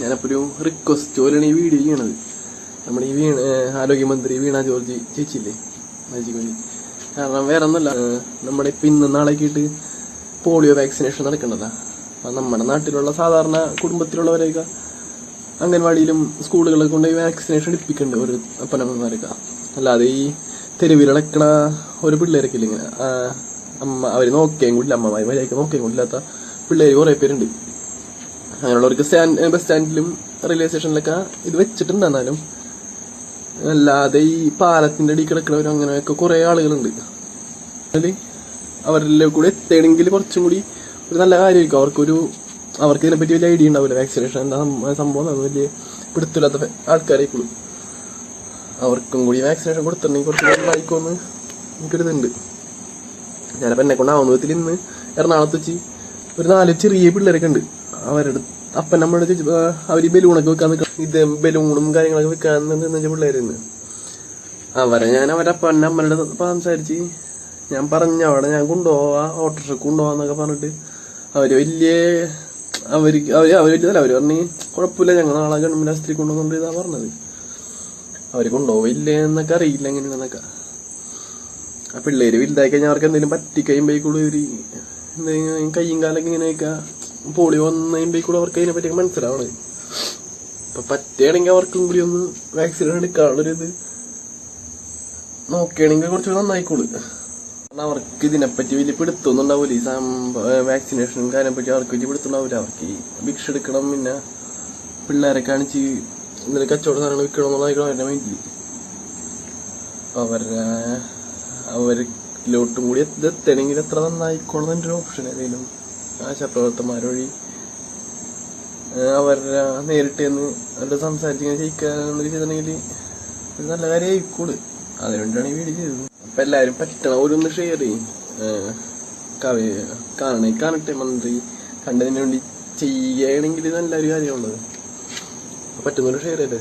ഞാനപ്പോൾ ഒരു റിക്വസ്റ്റ് പോലെയാണ് ഈ വീഡിയോ ചെയ്യണത്. നമ്മുടെ ഈ ആരോഗ്യമന്ത്രി വീണ ജോർജ് ചേച്ചിയില്ലേ മജിക്കൊല്ലി. കാരണം വേറെ ഒന്നുമല്ല, നമ്മുടെ ഇപ്പം ഇന്ന് നാളേക്കിട്ട് പോളിയോ വാക്സിനേഷൻ നടക്കണ്ടല്ല. അപ്പം നമ്മുടെ നാട്ടിലുള്ള സാധാരണ കുടുംബത്തിലുള്ളവരെയൊക്കെ അംഗൻവാടിയിലും സ്കൂളുകളിൽ കൊണ്ടുപോയി വാക്സിനേഷൻ എടുപ്പിക്കുന്നുണ്ട് ഒരു അപ്പനമ്മമാരൊക്കെ. അല്ലാതെ ഈ തെരുവിലടക്കണ ഒരു പിള്ളേരൊക്കെ ഇല്ല ഇങ്ങനെ അവർ നോക്കുകയും കൂടില്ല, അമ്മമാർ മര്യാദയ്ക്ക് നോക്കുകയും കൂടില്ലാത്ത പിള്ളേർ കുറേ പേരുണ്ട്. അങ്ങനെയുള്ളവർക്ക് ബസ് സ്റ്റാൻഡിലും റെയിൽവേ സ്റ്റേഷനിലൊക്കെ ഇത് വെച്ചിട്ടുണ്ട്. എന്നാലും അല്ലാതെ ഈ പാലത്തിന്റെ അടി കിടക്കുന്നവരും അങ്ങനെയൊക്കെ കുറെ ആളുകളുണ്ട്. അതിൽ അവരിലെ കൂടെ എത്തണമെങ്കിൽ കുറച്ചും കൂടി ഒരു നല്ല കാര്യമായിരിക്കും. അവർക്ക് ഇതിനെപ്പറ്റി വലിയ ഐഡിയ ഉണ്ടാവില്ല. വാക്സിനേഷൻ എന്താ സംഭവം അത് വലിയ പിടുത്തില്ലാത്ത ആൾക്കാരായിക്കോളൂ. അവർക്കും കൂടി വാക്സിനേഷൻ കൊടുത്തിട്ടുണ്ടെങ്കിൽ കുറച്ച് നന്നായിക്കോന്ന് എനിക്കൊരിതുണ്ട്. ഞാനപ്പോൾ എന്നെ കൊണ്ടാവുന്ന വിധത്തിൽ ഇന്ന് എറണാകുളത്ത് വെച്ച് ഒരു 4 ചെറിയ പിള്ളേരൊക്കെ ഉണ്ട്. അവരുടെ അപ്പൻ നമ്മുടെ അവർ ബലൂണൊക്കെ വെക്കാൻ ഇത് ബലൂണും കാര്യങ്ങളൊക്കെ വെക്കാൻ പിള്ളേരുന്ന്. ഞാൻ അവരുടെ അപ്പൻ്റെ അമ്മയുടെ സംസാരിച്ച് ഞാൻ പറഞ്ഞ അവിടെ ഞാൻ കൊണ്ടുപോവാ ഓട്ടോറിക്ഷ കൊണ്ടുപോവാന്നൊക്കെ പറഞ്ഞിട്ട് അവര് വലിയതല്ല. അവര് പറഞ്ഞ് കുഴപ്പമില്ല, ഞങ്ങൾ നാളെ ഗവൺമെന്റ് ആശുപത്രി കൊണ്ടുവന്നുകൊണ്ട് ഇതാ പറഞ്ഞത്. അവര് കൊണ്ടുപോവില്ലേ എന്നൊക്കെ അറിയില്ല എങ്ങനെയാണെന്നൊക്കെ. ആ പിള്ളേര് വലുതായി കഴിഞ്ഞാൽ അവർക്ക് എന്തെങ്കിലും പറ്റിക്കഴിയുമ്പോഴേക്കൂടെ എന്തെങ്കിലും കയ്യും കാലൊക്കെ ഇങ്ങനെയൊക്കെ പോളിയോ വന്നതിൻ്റെക്കൂടെ അവർക്ക് അതിനെ പറ്റിയൊക്കെ മനസ്സിലാവണത്. അപ്പൊ പറ്റുകയാണെങ്കിൽ അവർക്കും കൂടി ഒന്ന് വാക്സിൻ എടുക്കാനുള്ളൊരിത് നോക്കുകയാണെങ്കിൽ കുറച്ചുകൂടി നന്നായിക്കോളൂ. കാരണം അവർക്ക് ഇതിനെപ്പറ്റി വലിയ പിടുത്തൊന്നും ഉണ്ടാവില്ല. ഈ വാക്സിനേഷനും കാര്യം പറ്റി അവർക്ക് വലിയ പിടുത്തുണ്ടാവില്ല. അവർക്ക് ഈ ഭിക്ഷ എടുക്കണം, പിന്നെ പിള്ളേരെ കാണിച്ച് എന്തെങ്കിലും കച്ചവട സാധനങ്ങൾ വിൽക്കണം എന്നുള്ളതായിരിക്കും അവരുടെ മൈൻഡിൽ. അവരിലോട്ടും കൂടി എത്തണമെങ്കിൽ എത്ര നന്നായിക്കോളുന്ന എൻ്റെ ഒരു ഓപ്ഷൻ ഏതെങ്കിലും ആശാപ്രവർത്തകന്മാർ വഴി അവരുടെ നേരിട്ട് എന്ന് അവരുടെ സംസാരിച്ച് ഇങ്ങനെ ജയിക്കാനുള്ളത് ചെയ്തിട്ടുണ്ടെങ്കിൽ ഒരു നല്ല കാര്യമായിക്കോളൂ. അതുകൊണ്ടാണ് ഈ വീഡിയോ ചെയ്തത്. അപ്പം എല്ലാവരും പറ്റണം ഓരോന്ന് ഷെയർ ചെയ്യും. കാണട്ടെ മന്ത്രി കണ്ടതിന് വേണ്ടി ചെയ്യുകയാണെങ്കിൽ നല്ലൊരു കാര്യമുള്ളത്. പറ്റുന്നൊരു ഷെയർ ചെയ്തേ.